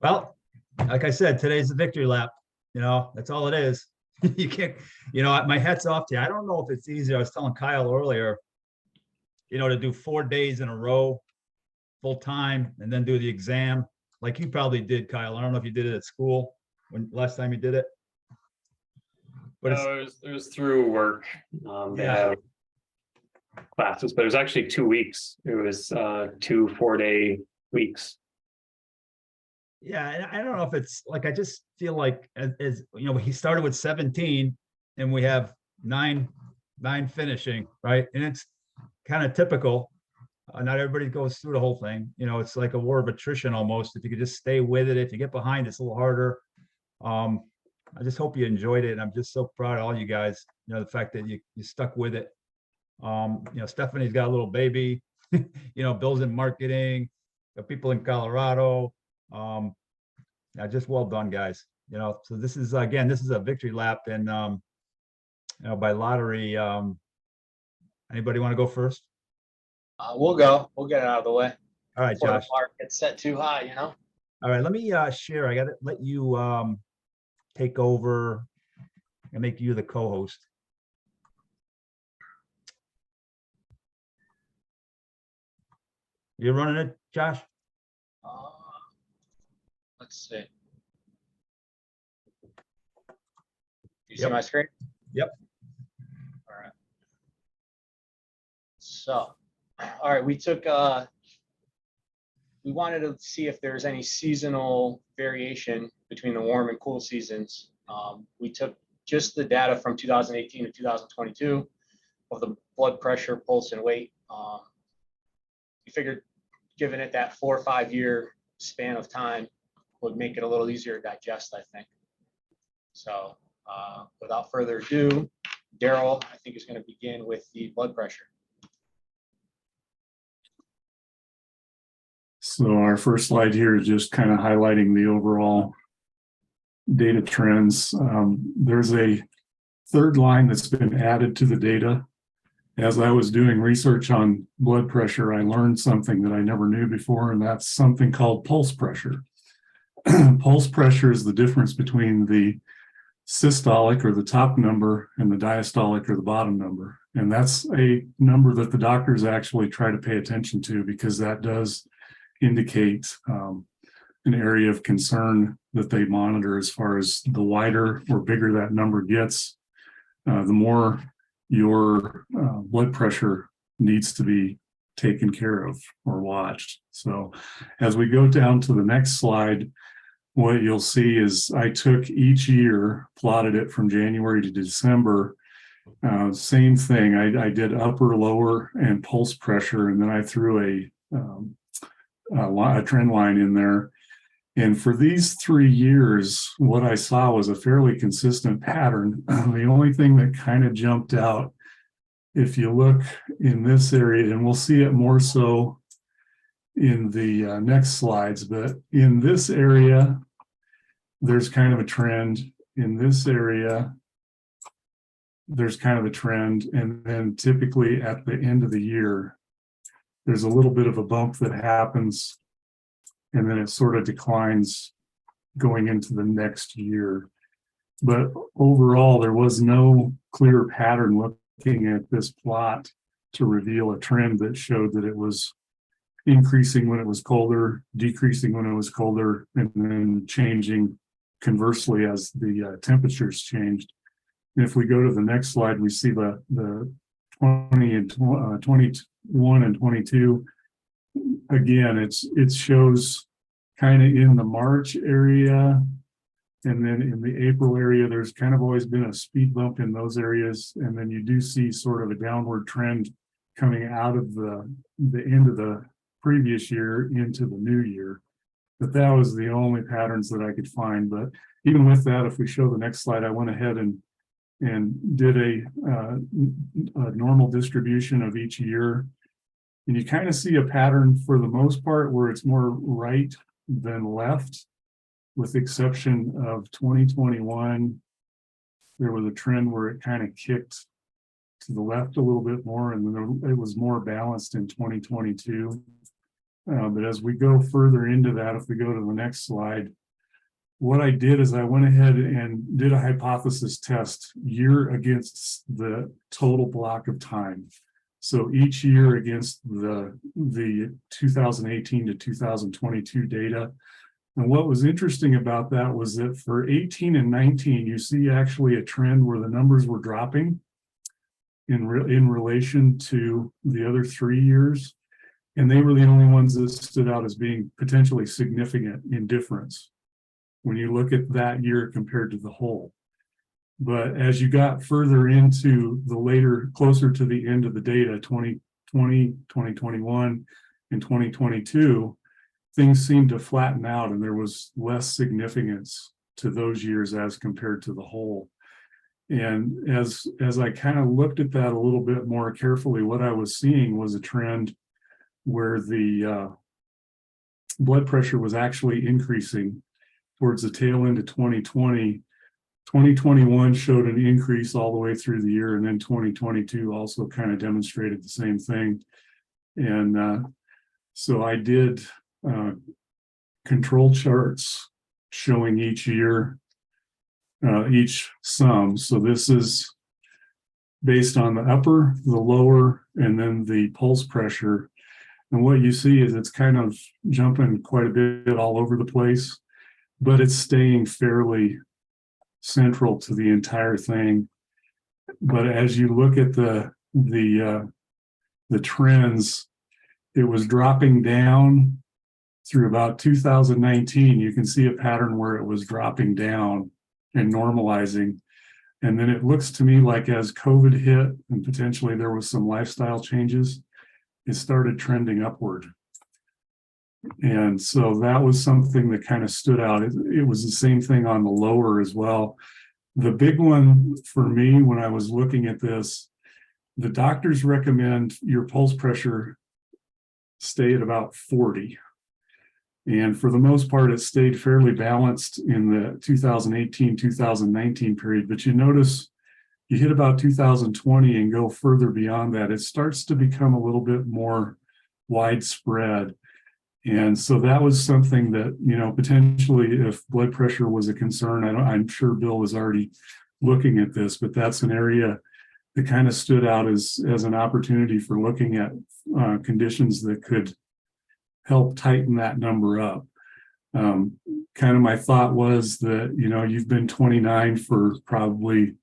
Well, like I said, today's the victory lap. That's all it is. You can't, my hat's off to you. I don't know if it's easier. I was telling Kyle earlier, to do 4 days in a row, full time, and then do the exam like you probably did, Kyle. I don't know if you did it at school when last time you did it. But No, it was through work. They yeah, have classes, but it was actually 2 weeks. It was 2 4-day weeks. yeah, and I don't know if it's like I just feel like as he started with 17 and we have nine finishing, right? And it's kind of typical. Not everybody goes through the whole thing. It's like a war of attrition almost. If you could just stay with it, if you get behind, it's a little harder. I just hope you enjoyed it. And I'm just so proud of all you guys. The fact that you stuck with it. Stephanie's got a little baby. Bill's in marketing. Got people in Colorado. Just well done, guys. So this is a victory lap, and by lottery. Anybody want to go first? We'll go. We'll get it out of the way. All right, Before Josh. the bar gets set too high, All right, let me share. I got to let you take over and make you the co-host. You're running it, Josh? Let's see. You see Yep. my screen? Yep. All right. So, all right, we wanted to see if there's any seasonal variation between the warm and cool seasons. We took just the data from 2018 to 2022 of the blood pressure, pulse, and weight. We figured giving it that 4 or 5 year span of time would make it a little easier to digest, I think. So without further ado, Daryl, I think, is going to begin with the blood pressure. So our first slide here is just kind of highlighting the overall data trends. There's a third line that's been added to the data. As I was doing research on blood pressure, I learned something that I never knew before, and that's something called pulse pressure. Pulse pressure is the difference between the systolic, or the top number, and the diastolic, or the bottom number. And that's a number that the doctors actually try to pay attention to, because that does indicate an area of concern that they monitor. As far as the wider or bigger that number gets, the more your blood pressure needs to be taken care of or watched. So as we go down to the next slide, what you'll see is I took each year, plotted it from January to December. Same thing. I did upper, lower, and pulse pressure, and then I threw a trend line in there. And for these 3 years, what I saw was a fairly consistent pattern. The only thing that kind of jumped out, if you look in this area, and we'll see it more so in the next slides, but in this area, there's kind of a trend. In this area, there's kind of a trend. And then typically at the end of the year, there's a little bit of a bump that happens, and then it sort of declines going into the next year. But overall, there was no clear pattern looking at this plot to reveal a trend that showed that it was increasing when it was colder, decreasing when it was colder, and then changing conversely as the temperatures changed. And if we go to the next slide, we see the 20 and 21 and 22. Again, it shows kind of in the March area, and then in the April area, there's kind of always been a speed bump in those areas. And then you do see sort of a downward trend coming out of the end of the previous year into the new year. But that was the only patterns that I could find. But even with that, if we show the next slide, I went ahead and did a normal distribution of each year. And you kind of see a pattern for the most part where it's more right than left, with the exception of 2021. There was a trend where it kind of kicked to the left a little bit more, and then it was more balanced in 2022. But as we go further into that, if we go to the next slide, what I did is I went ahead and did a hypothesis test year against the total block of time. So each year against the 2018 to 2022 data. And what was interesting about that was that for 18 and 19, you see actually a trend where the numbers were dropping in relation to the other 3 years. And they were the only ones that stood out as being potentially significant in difference when you look at that year compared to the whole. But as you got further into the later, closer to the end of the data, 2020, 2021, and 2022, things seemed to flatten out and there was less significance to those years as compared to the whole. And as I kind of looked at that a little bit more carefully, what I was seeing was a trend where the blood pressure was actually increasing towards the tail end of 2020. 2021 showed an increase all the way through the year, and then 2022 also kind of demonstrated the same thing. And so I did control charts showing each year, each sum. So this is based on the upper, the lower, and then the pulse pressure. And what you see is it's kind of jumping quite a bit all over the place, but it's staying fairly central to the entire thing. But as you look at the trends, it was dropping down through about 2019. You can see a pattern where it was dropping down and normalizing. And then it looks to me like as COVID hit and potentially there was some lifestyle changes, it started trending upward. And so that was something that kind of stood out. It was the same thing on the lower as well. The big one for me when I was looking at this, the doctors recommend your pulse pressure stay at about 40. And for the most part, it stayed fairly balanced in the 2018-2019 period. But you notice you hit about 2020 and go further beyond that, it starts to become a little bit more widespread. And so that was something that, you know, potentially if blood pressure was a concern, I'm sure Bill was already looking at this, but that's an area that kind of stood out as an opportunity for looking at conditions that could help tighten that number up. Kind of my thought was that, you know, you've been 29 for probably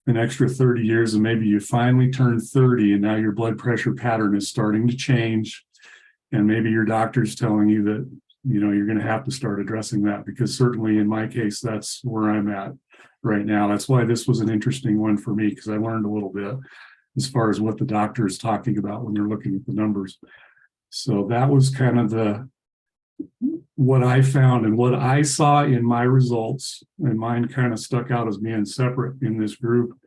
an extra 30 years, and maybe you finally turned 30 and now your blood pressure pattern is starting to change. And maybe your doctor's telling you that, you know, you're going to have to start addressing that, because certainly in my case, that's where I'm at right now. That's why this was an interesting one for me, because I learned a little bit as far as what the doctor is talking about when they're looking at the numbers. So that was kind of what I found and what I saw in my results, and mine kind of stuck out as being separate in this group,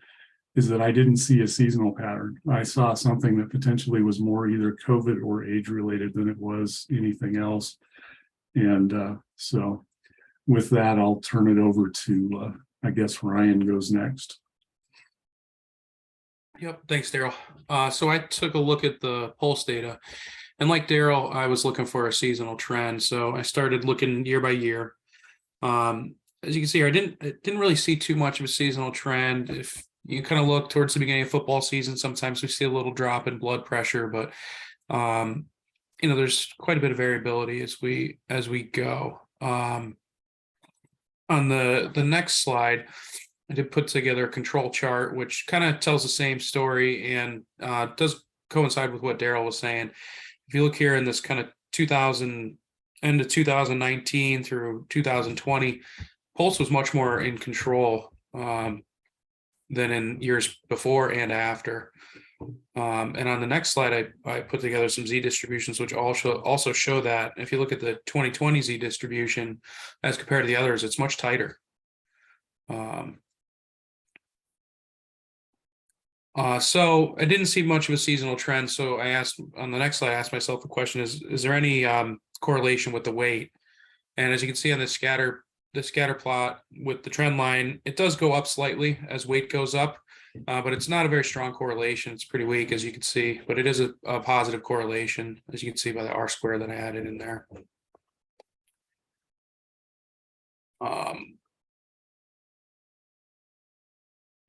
is that I didn't see a seasonal pattern. I saw something that potentially was more either COVID or age related than it was anything else. And so with that, I'll turn it over to, I guess Ryan goes next. Yep, thanks, Daryl. So I took a look at the pulse data, and like Daryl, I was looking for a seasonal trend. So I started looking year by year. As you can see here, I didn't really see too much of a seasonal trend. If you kind of look towards the beginning of football season, sometimes we see a little drop in blood pressure, but you know, there's quite a bit of variability as we go. On the next slide, I did put together a control chart, which kind of tells the same story and does coincide with what Daryl was saying. If you look here in this kind of end of 2019 through 2020, pulse was much more in control than in years before and after. And on the next slide, I put together some Z distributions, which also show that if you look at the 2020 Z distribution as compared to the others, it's much tighter. So I didn't see much of a seasonal trend. So I asked on the next slide, I asked myself the question, is there any correlation with the weight? And as you can see on the scatter plot with the trend line, it does go up slightly as weight goes up, but it's not a very strong correlation. It's pretty weak, as you can see, but it is a positive correlation, as you can see by the R square that I added in there.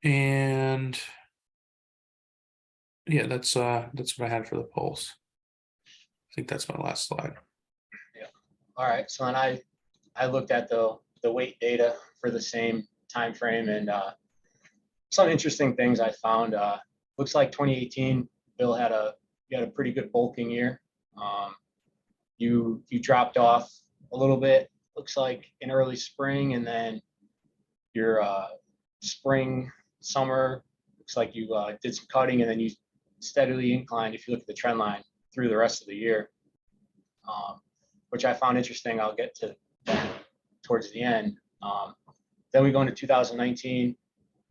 And yeah, that's what I had for the pulse. I think that's my last slide. All right, so then I looked at the weight data for the same time frame, and some interesting things I found. Looks like 2018, Bill had a pretty good bulking year. You dropped off a little bit. Looks like in early spring, and then your spring, summer. Looks like you did some cutting, and then you steadily inclined. If you look at the trend line through the rest of the year. Which I found interesting. I'll get to that towards the end. Then we go into 2019.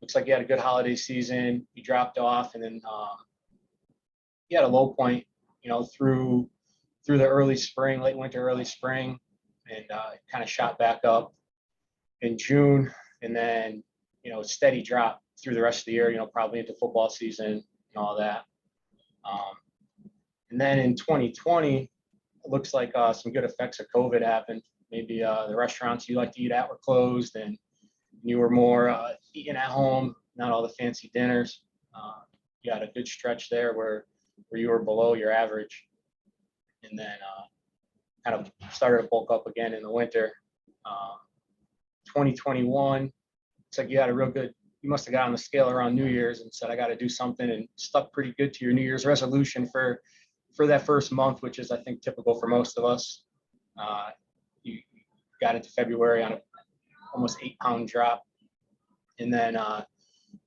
Looks like you had a good holiday season. You dropped off, and then you had a low point, through the early spring, late winter, early spring, and kind of shot back up in June, and then steady drop through the rest of the year. Probably into football season and all that. And then in 2020. It looks like some good effects of COVID happened. Maybe the restaurants you like to eat at were closed, and you were more eating at home, not all the fancy dinners. You had a good stretch there where you were below your average, and then kind of started to bulk up again in the winter. 2021, it's like you had a real good. You must have got on the scale around New Year's and said, "I got to do something," and stuck pretty good to your New Year's resolution for that first month, which is, I think, typical for most of us. You got into February on a almost 8-pound drop. And then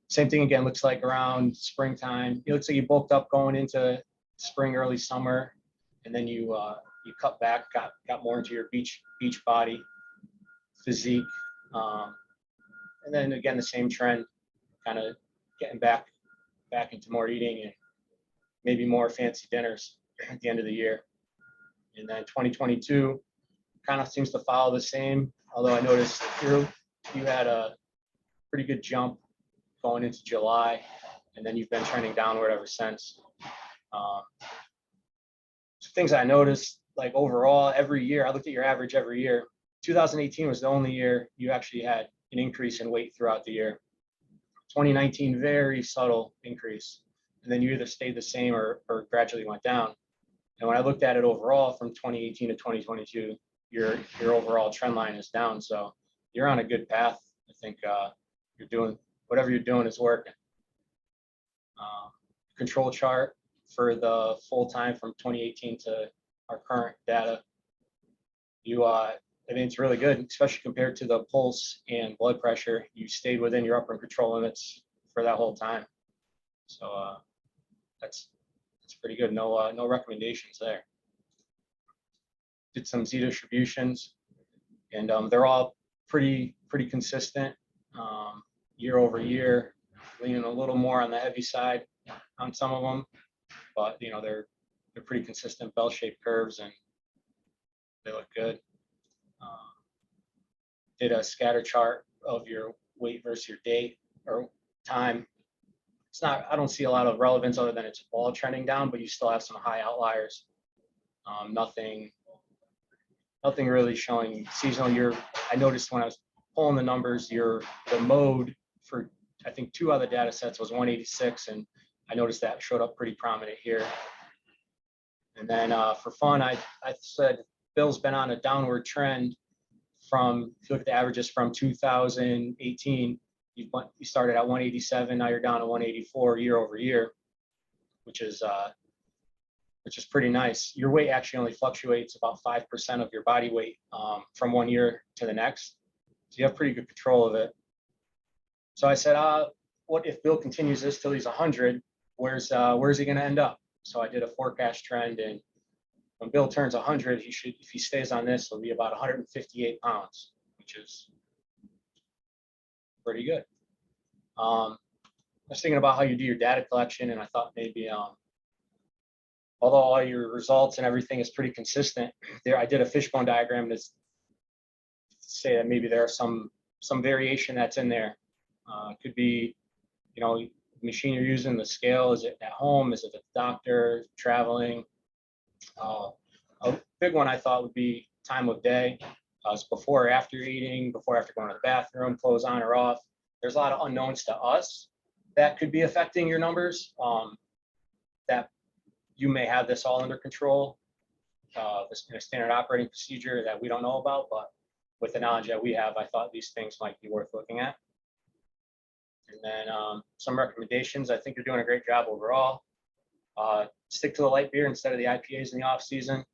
same thing again, looks like around springtime. It looks like you bulked up going into spring, early summer. And then you cut back, got more into your beach body physique. And then again, the same trend, kind of getting back into more eating and maybe more fancy dinners at the end of the year. And then 2022 kind of seems to follow the same, although I noticed you had a pretty good jump going into July, and then you've been trending downward ever since. So things I noticed, like overall, every year, I looked at your average every year. 2018 was the only year you actually had an increase in weight throughout the year. 2019, very subtle increase. And then you either stayed the same or gradually went down. And when I looked at it overall from 2018 to 2022, your overall trend line is down. So you're on a good path. I think you're doing whatever you're doing is working. Control chart for the full time from 2018 to our current data. I mean, it's really good, especially compared to the pulse and blood pressure. You stayed within your upper control limits for that whole time. So that's pretty good. No recommendations there. Did some Z distributions, and they're all pretty consistent year over year, leaning a little more on the heavy side on some of them, but they're pretty consistent bell-shaped curves, and they look good. Did a scatter chart of your weight versus your date or time. It's not, I don't see a lot of relevance other than it's all trending down, but you still have some high outliers. Nothing really showing seasonal. I noticed when I was pulling the numbers, the mode for, I think 2 other data sets was 186, and I noticed that showed up pretty prominent here. And then for fun, I said Bill's been on a downward trend from, if you look at the averages from 2018, you started at 187, now you're down to 184 year over year, which is pretty nice. Your weight actually only fluctuates about 5% of your body weight from one year to the next. So you have pretty good control of it. So I said, what if Bill continues this till he's 100? Where's he going to end up? So I did a forecast trend, and when Bill turns 100, if he stays on this, he'll be about 158 pounds, which is pretty good. I was thinking about how you do your data collection, and I thought maybe, although all your results and everything is pretty consistent, I did a fishbone diagram to say that maybe there are some variation that's in there. It could be, machine you're using, the scale, is it at home, is it at the doctor, traveling? A big one I thought would be time of day. It's before or after eating, before or after going to the bathroom, clothes on or off. There's a lot of unknowns to us that could be affecting your numbers. That you may have this all under control, this standard operating procedure that we don't know about, but with the knowledge that we have, I thought these things might be worth looking at. And then some recommendations. I think you're doing a great job overall. Stick to the light beer instead of the IPAs in the off season,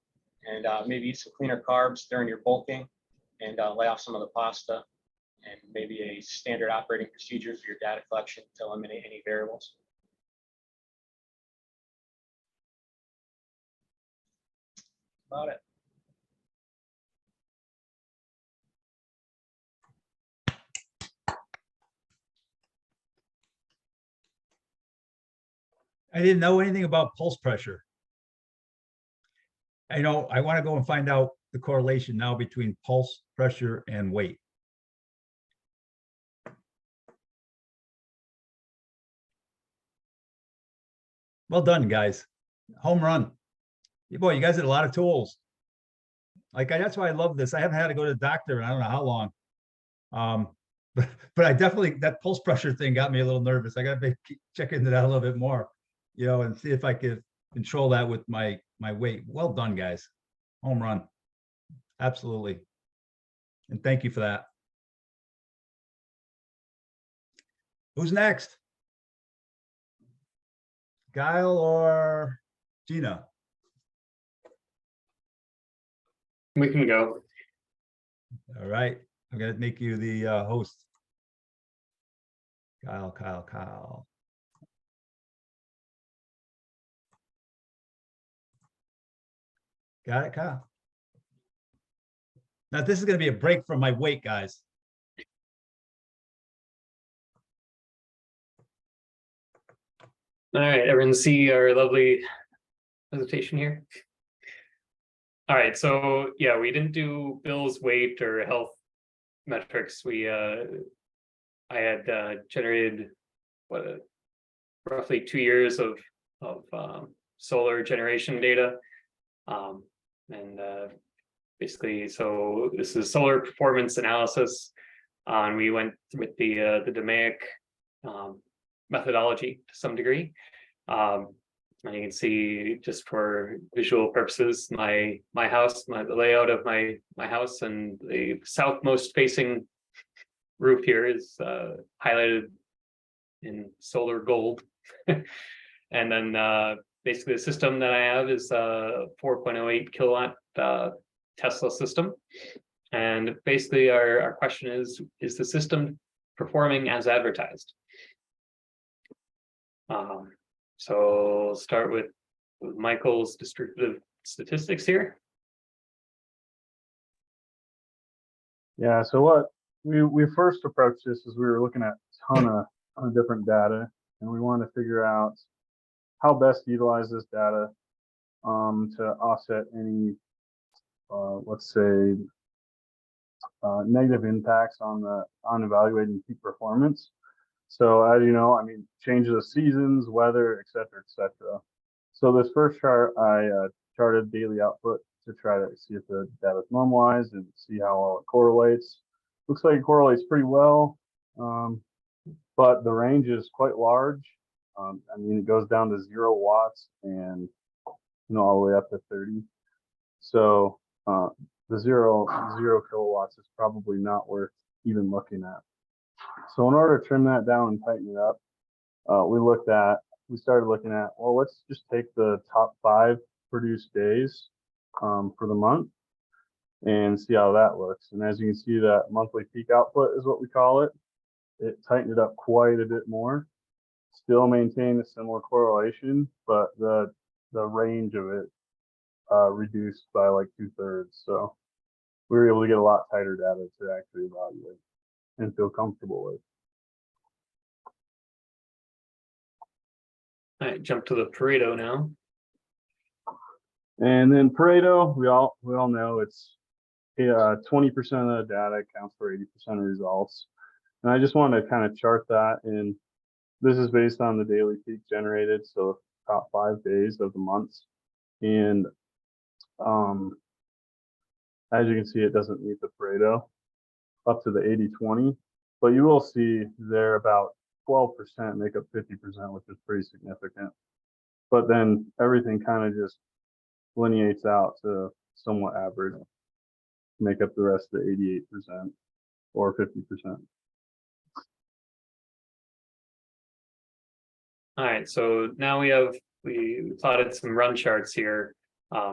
and maybe eat some cleaner carbs during your bulking, and lay off some of the pasta, and maybe a standard operating procedure for your data collection to eliminate any variables. About it. I didn't know anything about pulse pressure. I know I want to go and find out the correlation now between pulse pressure and weight. Well done, guys. Home run. Boy, you guys had a lot of tools. Like, that's why I love this. I haven't had to go to the doctor in I don't know how long. But I definitely, that pulse pressure thing got me a little nervous. I got to check into that a little bit more, and see if I could control that with my weight. Well done, guys. Home run. Absolutely. And thank you for that. Who's next? Guile or Gina? We can go. All right. I'm going to make you the host. Kyle. Got it, Kyle? Now, this is going to be a break from my weight, guys. All right, everyone see our lovely presentation here. All right, so yeah, we didn't do Bill's weight or health metrics. I had generated roughly 2 years of solar generation data, and basically, so this is solar performance analysis, and we went with the DMAIC methodology to some degree. And you can see, just for visual purposes, my house, the layout of my house, and the southmost facing roof here is highlighted in solar gold. And then basically the system that I have is a 4.08 kilowatt Tesla system. And basically our question is the system performing as advertised? So we'll start with Michael's distributive statistics here. Yeah, so what we first approached this is we were looking at a ton of different data, and we wanted to figure out how best to utilize this data to offset any, let's say, negative impacts on evaluating peak performance. So as you know, I mean, changes of seasons, weather, et cetera, et cetera. So this first chart, I charted daily output to try to see if the data is normalized and see how well it correlates. Looks like it correlates pretty well, but the range is quite large. I mean, it goes down to 0 watts and all the way up to 30. So the zero kilowatts is probably not worth even looking at. So in order to trim that down and tighten it up, we started looking at, well, let's just take the top 5 produced days for the month and see how that looks. And as you can see, that monthly peak output is what we call it. It tightened it up quite a bit more. Still maintain a similar correlation, but the range of it reduced by like 2/3. So we were able to get a lot tighter data to actually evaluate and feel comfortable with. All right, jump to the Pareto now. And then Pareto, we all know it's 20% of the data accounts for 80% of results. And I just wanted to kind of chart that in This is based on the daily peak generated, so top 5 days of the months. And as you can see, it doesn't meet the Pareto up to the 80-20, but you will see there about 12% make up 50%, which is pretty significant. But then everything kind of just lineates out to somewhat average, make up the rest of the 88% or 50%. All right, so now we plotted some run charts here.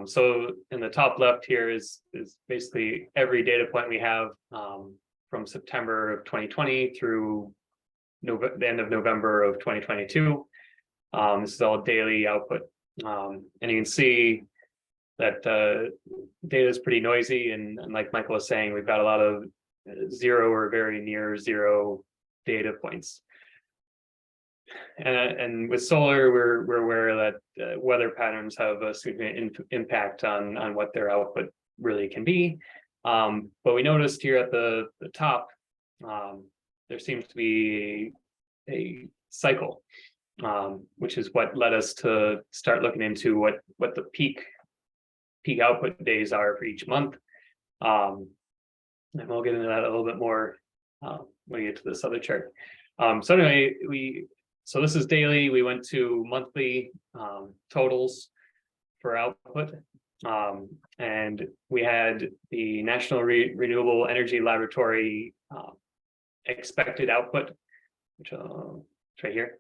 So in the top left here is basically every data point we have from September of 2020 through the end of November of 2022. This is all daily output. And you can see that data is pretty noisy, and like Michael was saying, we've got a lot of zero or very near zero data points. And with solar, we're aware that weather patterns have a significant impact on what their output really can be. But we noticed here at the top, there seems to be a cycle, which is what led us to start looking into what the peak output days are for each month. And we'll get into that a little bit more when we get to this other chart. So anyway, so this is daily. We went to monthly totals for output. And we had the National Renewable Energy Laboratory expected output, which it's right here.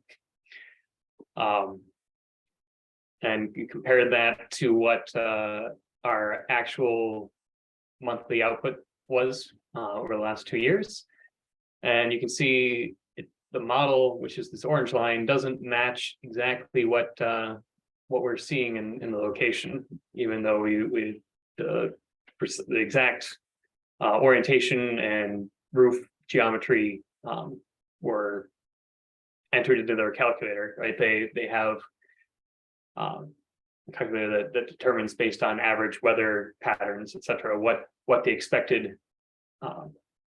And you compared that to what our actual monthly output was over the last 2 years. And you can see the model, which is this orange line, doesn't match exactly what we're seeing in the location, even though the exact orientation and roof geometry were entered into their calculator, right? They have a calculator that determines based on average weather patterns, et cetera, what the expected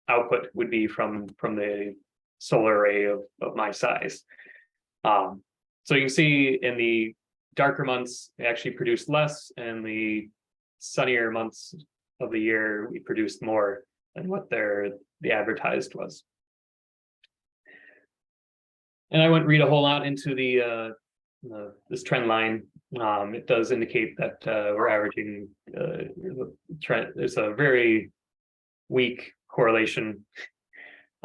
output would be from the solar array of my size. So you can see in the darker months, they actually produced less, and the sunnier months of the year, we produced more than what the advertised was. And I wouldn't read a whole lot into this trend line. It does indicate that we're averaging trend. There's a very weak correlation,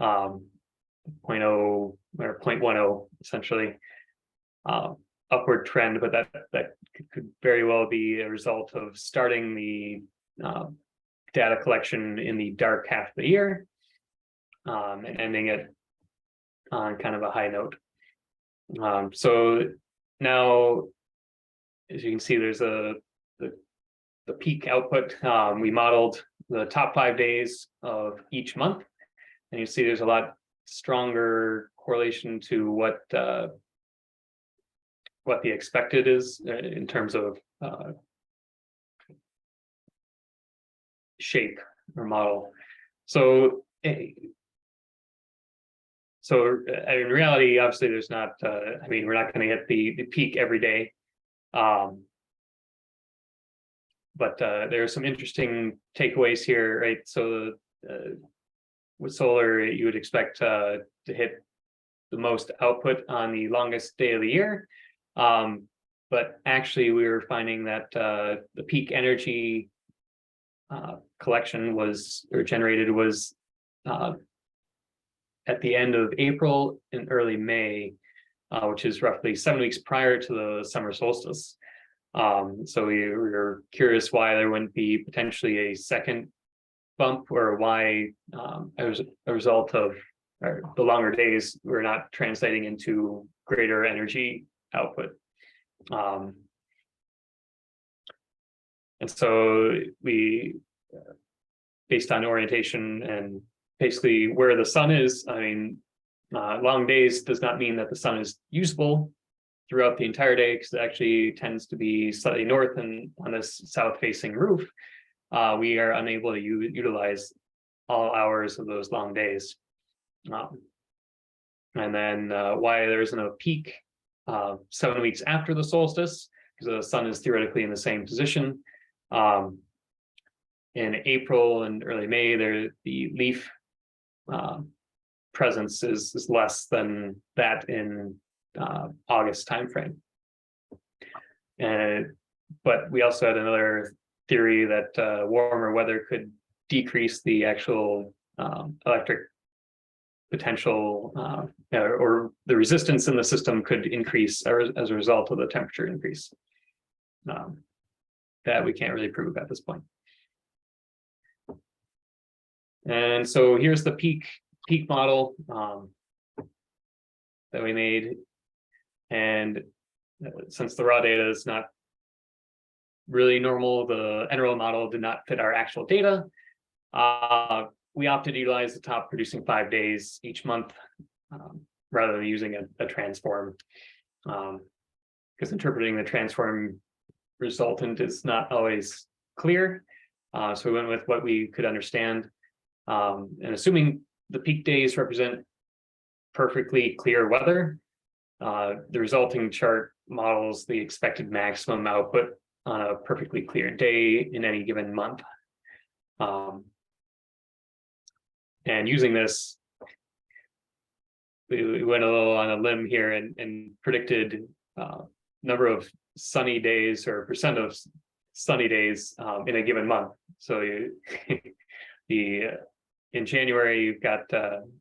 0.0 or 0.10 essentially, upward trend, but that could very well be a result of starting the data collection in the dark half of the year and ending it on kind of a high note. So now, as you can see, there's the peak output. We modeled the top 5 days of each month, and you see there's a lot stronger correlation to what the expected is in terms of shape or model. So in reality, obviously, there's not. I mean, we're not going to hit the peak every day, but there are some interesting takeaways here, right? So with solar, you would expect to hit the most output on the longest day of the year, but actually, we were finding that the peak energy collection generated was at the end of April and early May, which is roughly 7 weeks prior to the summer solstice. So we were curious why there wouldn't be potentially a second bump, or why as a result of the longer days, we're not translating into greater energy output. And so we, based on orientation and basically where the sun is, I mean, long days does not mean that the sun is usable throughout the entire day, because it actually tends to be slightly north, and on this south-facing roof, we are unable to utilize all hours of those long days. And then why there isn't a peak 7 weeks after the solstice, because the sun is theoretically in the same position. In April and early May, the leaf presence is less than that in August timeframe. But we also had another theory that warmer weather could decrease the actual electric potential, or the resistance in the system could increase as a result of the temperature increase. That we can't really prove at this point. And so here's the peak model that we made. And since the raw data is not really normal, the NRO model did not fit our actual data. We opted to utilize the top producing 5 days each month rather than using a transform, because interpreting the transform resultant is not always clear. So we went with what we could understand. And assuming the peak days represent perfectly clear weather, the resulting chart models the expected maximum output on a perfectly clear day in any given month. And using this, we went a little on a limb here and predicted number of sunny days or percent of sunny days in a given month. So in January, you've got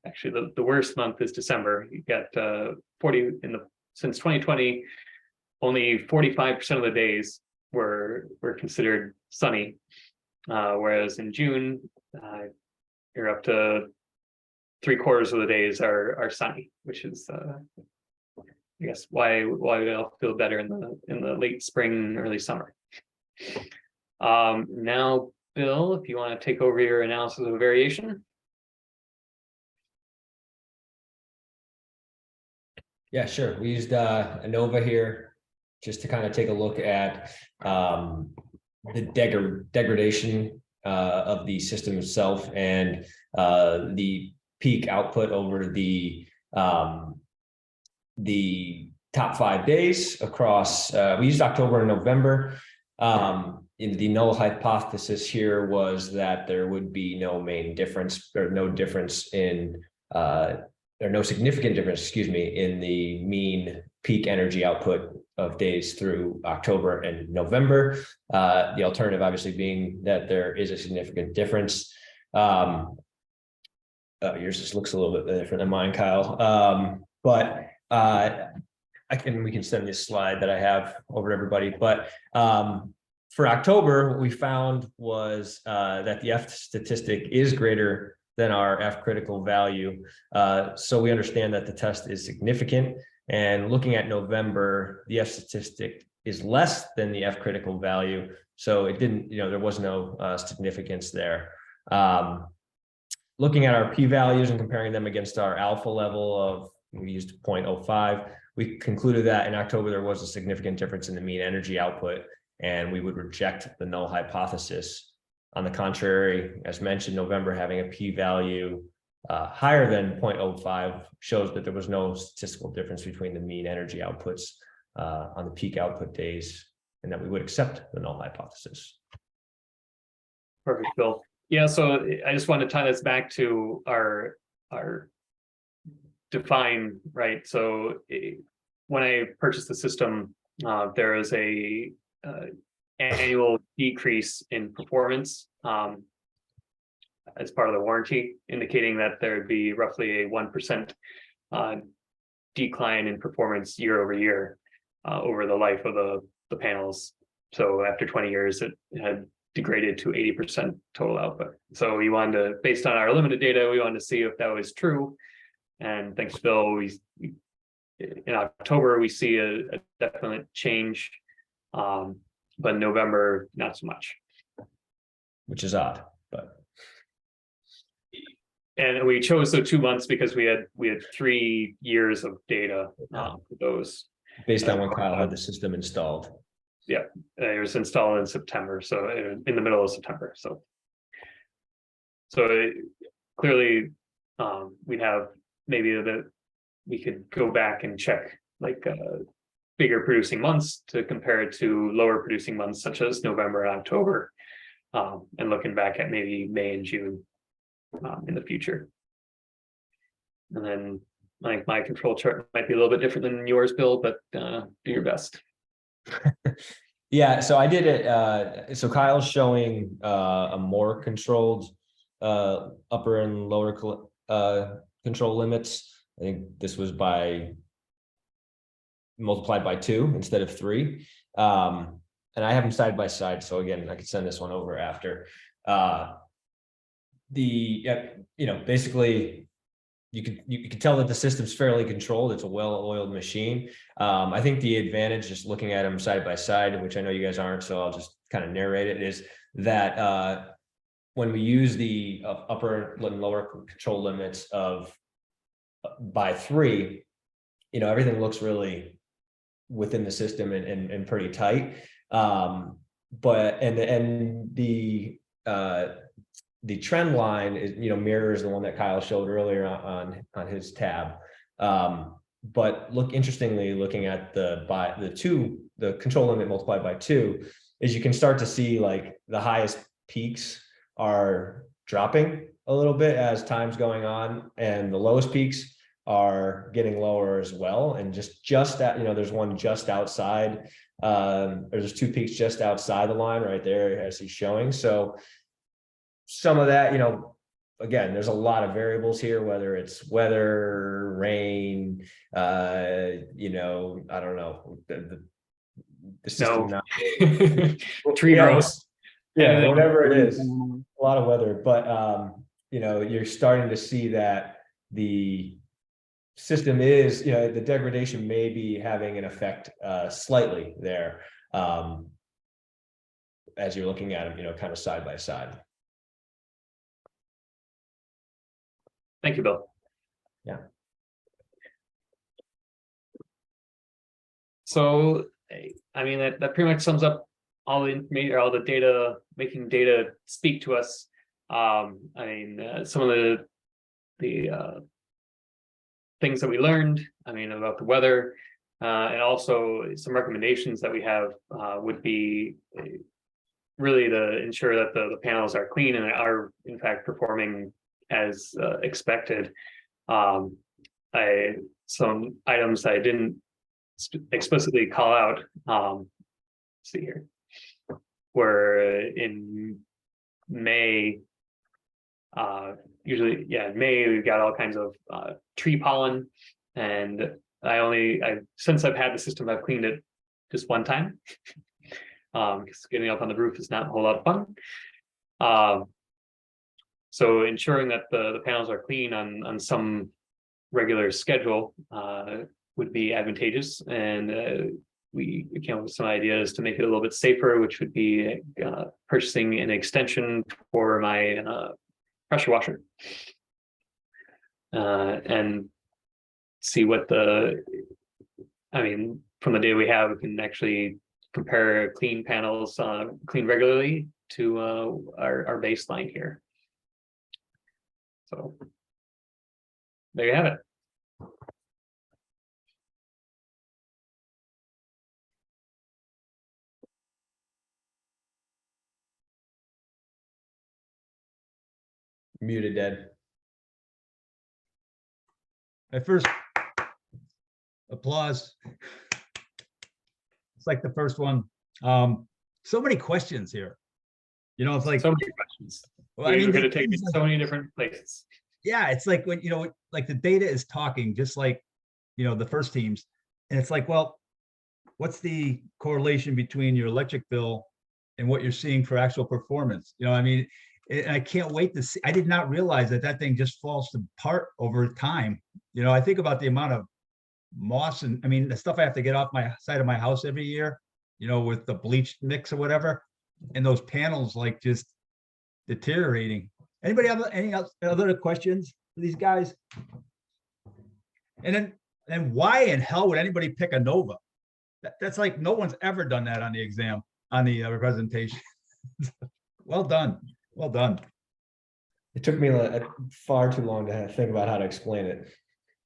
actually the worst month is December. You've got 40 since 2020, only 45% of the days were considered sunny, whereas in June you're up to 3/4 of the days are sunny, which is I guess why we all feel better in the late spring, early summer. Now, Bill, if you want to take over your analysis of variation. Yeah, sure. We used ANOVA here just to kind of take a look at the degradation of the system itself and the peak output over the top 5 days across. We used October and November. In the null hypothesis here was that there would be no main difference or no difference in or no significant difference, excuse me, in the mean peak energy output of days through October and November. The alternative obviously being that there is a significant difference. Yours just looks a little bit different than mine, Kyle. But we can send this slide that I have over to everybody. But for October, what we found was that the F statistic is greater than our F critical value. So we understand that the test is significant. And looking at November, the F statistic is less than the F critical value. So it didn't, there was no significance there. Looking at our p-values and comparing them against our alpha level of, we used 0.05, we concluded that in October there was a significant difference in the mean energy output, and we would reject the null hypothesis. On the contrary, as mentioned, November having a p-value higher than 0.05 shows that there was no statistical difference between the mean energy outputs on the peak output days, and that we would accept the null hypothesis. Perfect, Bill. Yeah, so I just want to tie this back to our define, right? So when I purchased the system, there is a annual decrease in performance as part of the warranty, indicating that there would be roughly a 1% decline in performance year over year over the life of the panels. So after 20 years, it had degraded to 80% total output. So we wanted to, based on our limited data, we wanted to see if that was true. And thanks, Bill, in October, we see a definite change, but in November, not so much. Which is odd, but. And we chose the 2 months because we had 3 years of data for those. Based on when Kyle had the system installed. Yeah, it was installed in September, so in the middle of September. So clearly, we'd have maybe we could go back and check like bigger producing months to compare it to lower producing months such as November and October, and looking back at maybe May and June in the future. And then like my control chart might be a little bit different than yours, Bill, but do your best. Yeah, so I did it. So Kyle's showing a more controlled upper and lower control limits. I think this was by multiplied by 2 instead of 3. And I have them side by side. So again, I could send this one over after. Basically you could tell that the system's fairly controlled. It's a well-oiled machine. I think the advantage, just looking at them side by side, which I know you guys aren't, so I'll just kind of narrate it, is that when we use the upper and lower control limits of by 3, everything looks really within the system and pretty tight. But the trend line is, mirrors the one that Kyle showed earlier on his tab. But interestingly, looking at the control limit multiplied by 2, is you can start to see like the highest peaks are dropping a little bit as time's going on, and the lowest peaks are getting lower as well. And just that, there's one just outside, there's 2 peaks just outside the line right there as he's showing. So some of that, again, there's a lot of variables here, whether it's weather, rain, I don't know, the system No. now. Tree growth. Yeah, whatever it is, a lot of weather, but you're starting to see that the system is, the degradation may be having an effect slightly there, as you're looking at them, kind of side by side. Thank you, Bill. Yeah. So, I mean, that pretty much sums up all the information, all the data, making data speak to us. I mean, some of the things that we learned, about the weather, and also some recommendations that we have would be really to ensure that the panels are clean and are in fact performing as expected. Some items I didn't explicitly call out, let's see here, were in May. Usually, in May we've got all kinds of tree pollen, and since I've had the system, I've cleaned it just one time, because getting up on the roof is not a whole lot of fun. So ensuring that the panels are clean on some regular schedule would be advantageous, and we came up with some ideas to make it a little bit safer, which would be purchasing an extension for my pressure washer, and see what from the data we have, we can actually compare clean panels, clean regularly, to our baseline here. So there you have it. Muted, dead. At first, applause. It's like the first one. So many questions here. It's like, So many questions. well, We're going to take me so many different places. yeah, it's like when, like the data is talking, just like, the first teams. And it's like, well, what's the correlation between your electric bill and what you're seeing for actual performance? And I can't wait to see. I did not realize that thing just falls apart over time. I think about the amount of moss and the stuff I have to get off my side of my house every year, with the bleach mix or whatever, and those panels like just deteriorating. Anybody have any other questions for these guys? And then why in hell would anybody pick a Nova? That's like, no one's ever done that on the exam, on the presentation. Well done. Well done. It took me far too long to think about how to explain it.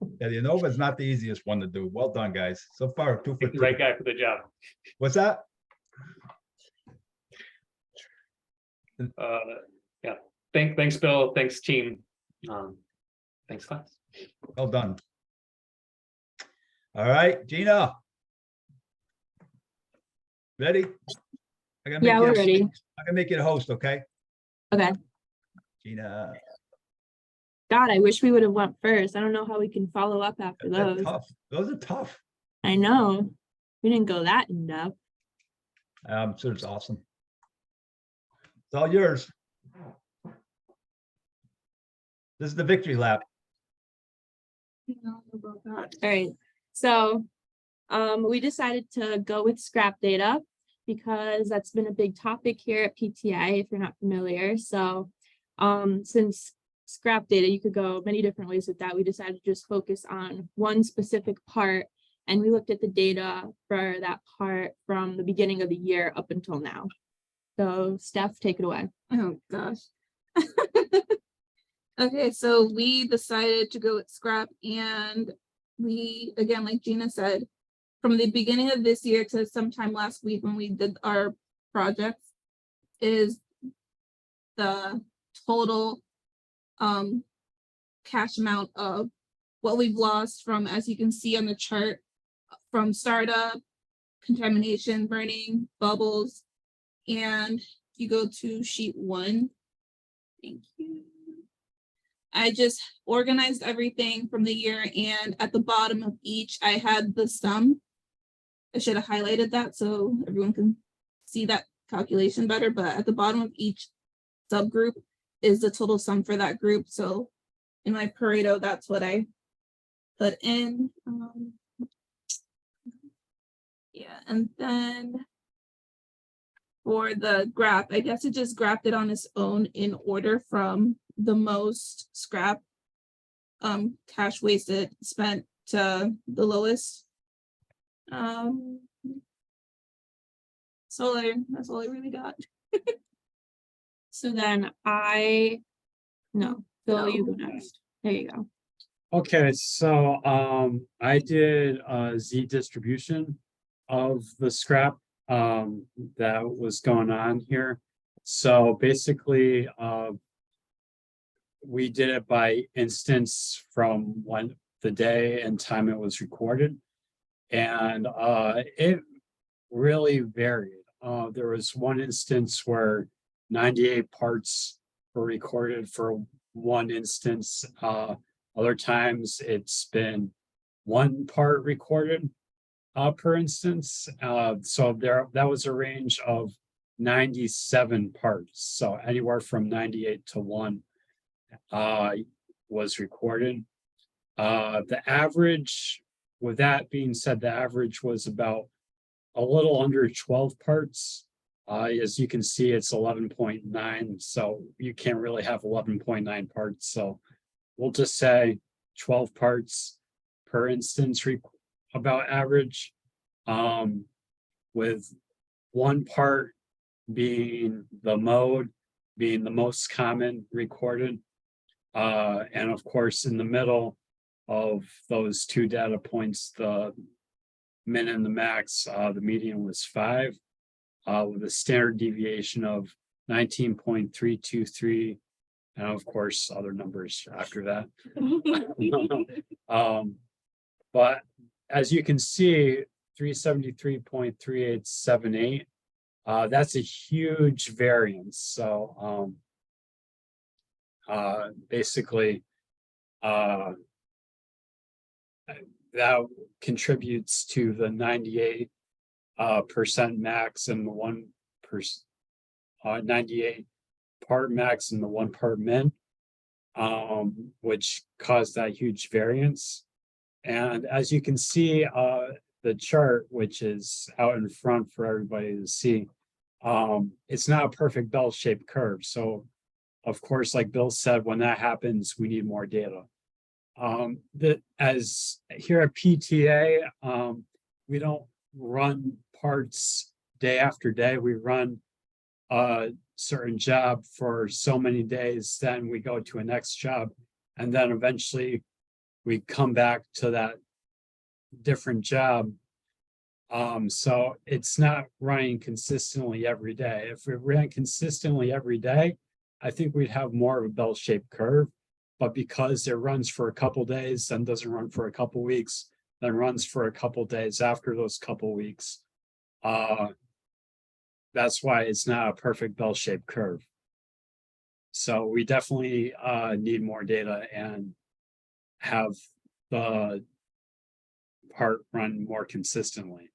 Yeah, the ANOVA is not the easiest one to do. Well done, guys. So far, 2 for Pick the 3. right guy for the job. What's that? Yeah, thanks, Bill. Thanks, team. Thanks, class. Well done. All right, Gina. Ready? I gotta make Yeah, you- we're ready. I'm gonna make you the host, okay? Okay. Gina, God, I wish we would have went first. I don't know how we can follow up after that's those. tough. Those are tough. I know. We didn't go that in depth. So it's awesome. It's all yours. This is the victory lap. All right. So we decided to go with scrap data because that's been a big topic here at PTI, if you're not familiar. So since scrap data, you could go many different ways with that. We decided to just focus on one specific part, and we looked at the data for that part from the beginning of the year up until now. So Steph, take it away. Oh gosh. Okay, so we decided to go with scrap, and we, again, like Gina said, from the beginning of this year to sometime last week when we did our projects, is the total cash amount of what we've lost from, as you can see on the chart, from startup, contamination, burning, bubbles, and you go to sheet 1. Thank you. I just organized everything from the year, and at the bottom of each, I had the sum. I should have highlighted that so everyone can see that calculation better, but at the bottom of each subgroup is the total sum for that group. So in my Pareto, that's what I put in. Yeah, and then for the graph, I guess it just graphed it on its own in order from the most scrap cash wasted spent to the lowest. So that's all I really got. So then Bill, you go next. There you go. Okay, so I did a Z distribution of the scrap that was going on here. So basically, we did it by instance from when the day and time it was recorded. And it really varied. There was one instance where 98 parts were recorded for one instance. Other times it's been 1 part recorded per instance. So that was a range of 97 parts. So anywhere from 98 to 1 was recorded. The average, with that being said, the average was about a little under 12 parts. As you can see, it's 11.9. So you can't really have 11.9 parts. So we'll just say 12 parts per instance about average, with 1 part being the mode, being the most common recorded. And of course, in the middle of those 2 data points, the min and the max, the median was 5, with a standard deviation of 19.323, and of course, other numbers after that. But as you can see, 373.3878, that's a huge variance. So basically, that contributes to the 98% max and the 98 part max and the 1 part min, which caused that huge variance. And as you can see, the chart, which is out in front for everybody to see, it's not a perfect bell-shaped curve. So of course, like Bill said, when that happens, we need more data. As here at PTA, we don't run parts day after day. We run a certain job for so many days, then we go to a next job, and then eventually we come back to that different job. So it's not running consistently every day. If it ran consistently every day, I think we'd have more of a bell-shaped curve. But because it runs for a couple days, then doesn't run for a couple weeks, then runs for a couple days after those couple weeks. That's why it's not a perfect bell-shaped curve. So we definitely need more data and have the part run more consistently.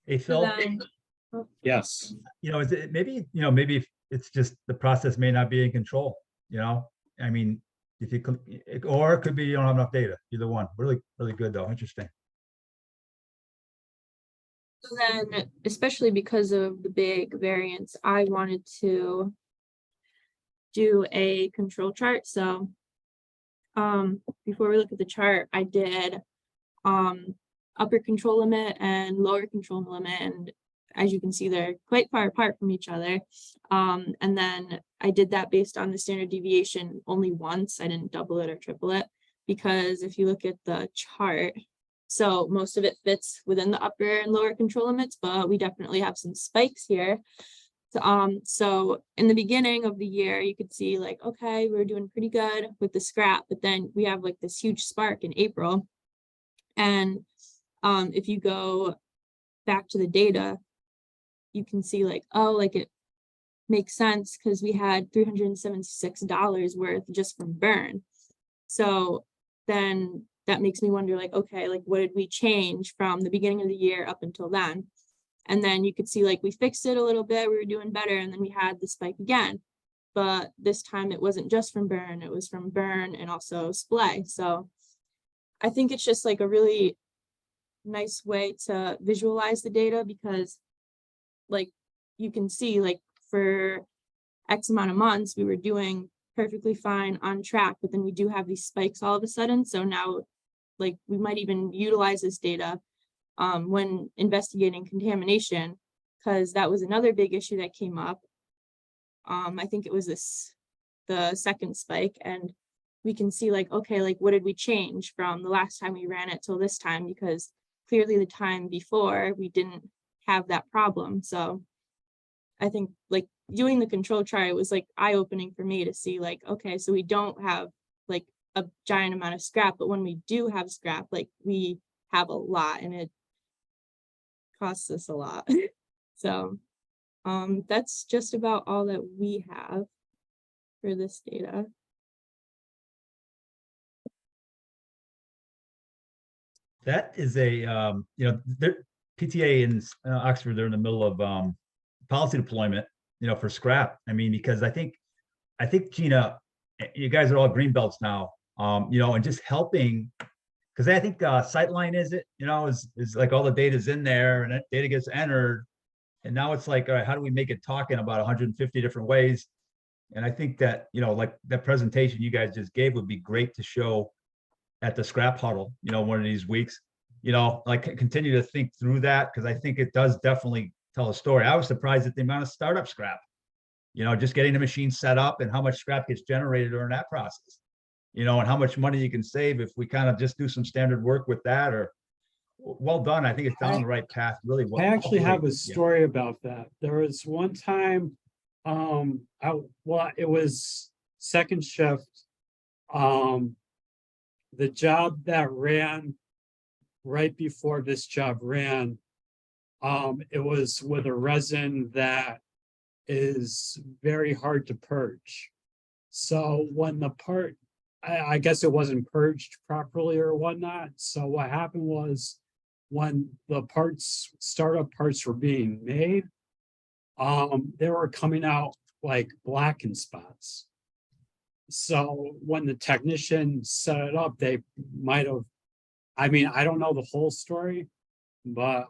Hey, So Phil, then, Yes. is it maybe, maybe it's just the process may not be in control, I mean, if you could, or it could be you don't have enough data, either one. Really, really good though, interesting. so then, especially because of the big variance, I wanted to do a control chart. So before we look at the chart, I did upper control limit and lower control limit, and as you can see, they're quite far apart from each other. And then I did that based on the standard deviation only once. I didn't double it or triple it, because if you look at the chart, so most of it fits within the upper and lower control limits, but we definitely have some spikes here. So in the beginning of the year, you could see like, okay, we're doing pretty good with the scrap, but then we have like this huge spark in April. And if you go back to the data, you can see like, oh, like it makes sense because we had $376 worth just from burn. So then that makes me wonder like, okay, like what did we change from the beginning of the year up until then? And then you could see like we fixed it a little bit, we were doing better, and then we had the spike again. But this time it wasn't just from burn, it was from burn and also splay. So I think it's just like a really nice way to visualize the data, because like you can see like for X amount of months we were doing perfectly fine on track, but then we do have these spikes all of a sudden. So now like we might even utilize this data when investigating contamination, because that was another big issue that came up. I think it was the second spike, and we can see like, okay, like what did we change from the last time we ran it till this time? Because clearly the time before we didn't have that problem. So I think like doing the control chart was like eye-opening for me to see like, okay, so we don't have like a giant amount of scrap, but when we do have scrap, like we have a lot, and it costs us a lot. So that's just about all that we have for this data. That is a, PTA in Oxford, they're in the middle of policy deployment, for scrap. I mean, because I think Gina, you guys are all green belts now, and just helping, because I think Sightline is like all the data's in there and that data gets entered. And now it's like, all right, how do we make it talk in about 150 different ways? And I think that, like that presentation you guys just gave would be great to show at the scrap huddle, one of these weeks, like continue to think through that, because I think it does definitely tell a story. I was surprised at the amount of startup scrap, just getting the machine set up and how much scrap gets generated during that process, and how much money you can save if we kind of just do some standard work with that. Or well done. I think it's down the right path. Really well. I actually have a Yeah. story about that. There was one time, it was second shift. The job that ran right before this job ran, it was with a resin that is very hard to purge. So when the part, I guess it wasn't purged properly or whatnot. So what happened was, when the startup parts were being made, they were coming out like blackened spots. So when the technician set it up, they might have, I mean, I don't know the whole story, but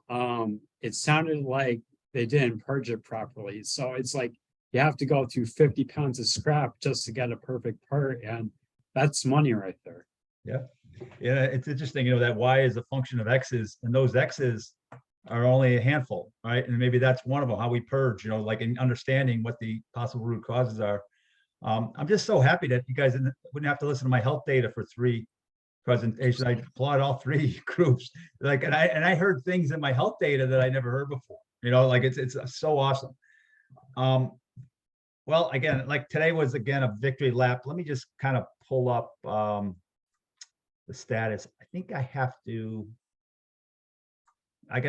it sounded like they didn't purge it properly. So it's like you have to go through 50 pounds of scrap just to get a perfect part, and that's money right there. Yeah. Yeah, it's interesting, that Y is a function of X's, and those X's are only a handful, right? And maybe that's one of them, how we purge, like in understanding what the possible root causes are. I'm just so happy that you guys wouldn't have to listen to my health data for 3 presentations. I applaud all 3 groups. Like, and I heard things in my health data that I never heard before. Like it's so awesome. Well, again, like today was again a victory lap. Let me just kind of pull up the status. I think I got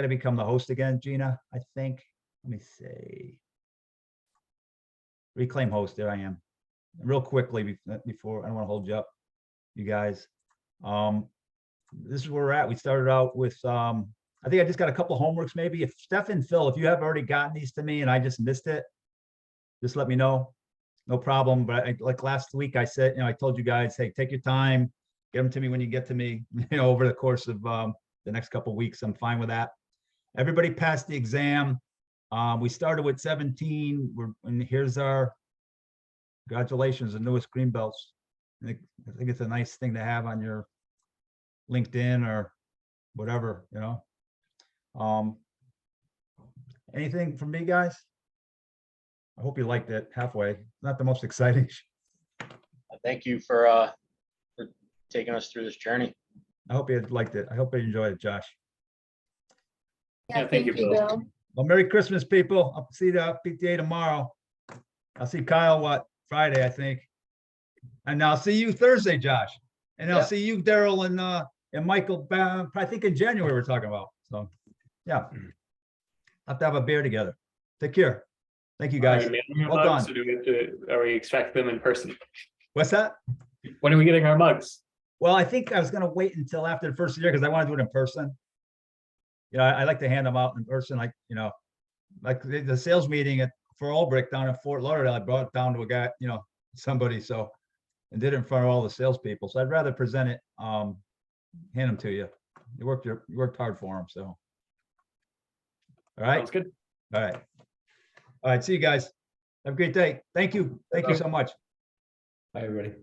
to become the host again, Gina, I think. Let me see. Reclaim host, there I am. Real quickly before, I don't want to hold you up, you guys. This is where we're at. We started out with, I think I just got a couple of homeworks maybe. If Steph and Phil, if you have already gotten these to me and I just missed it, just let me know. No problem. But like last week I said, I told you guys, hey, take your time, get them to me when you get to me, over the course of the next couple of weeks. I'm fine with that. Everybody passed the exam. We started with 17. And here's our congratulations, the newest green belts. I think it's a nice thing to have on your LinkedIn or whatever, Anything from me, guys? I hope you liked it halfway. Not the most exciting. Thank you for taking us through this journey. I hope you liked it. I hope you enjoyed it, Josh. Yeah, thank you, Bill. Well, Merry Christmas, people. I'll see the PTA tomorrow. I'll see Kyle, Friday, I think. And I'll see you Thursday, Josh. And I'll Yeah. see you, Daryl, and Michael, I think in January we're talking about. So, yeah. Have to have a beer together. Take care. Thank you, guys. Well done. So are we expecting them in person? What's that? When are we getting our mugs? Well, I think I was going to wait until after the first year because I want to do it in person. I like to hand them out in person, like the sales meeting for Albrecht down in Fort Lauderdale. I brought it down to a guy, somebody, and did it in front of all the salespeople. So I'd rather present it, hand them to you. You worked hard for them. So, all right. Sounds good. All right. All right. See you guys. Have a great day. Thank you. Thank you so much. Bye, everybody.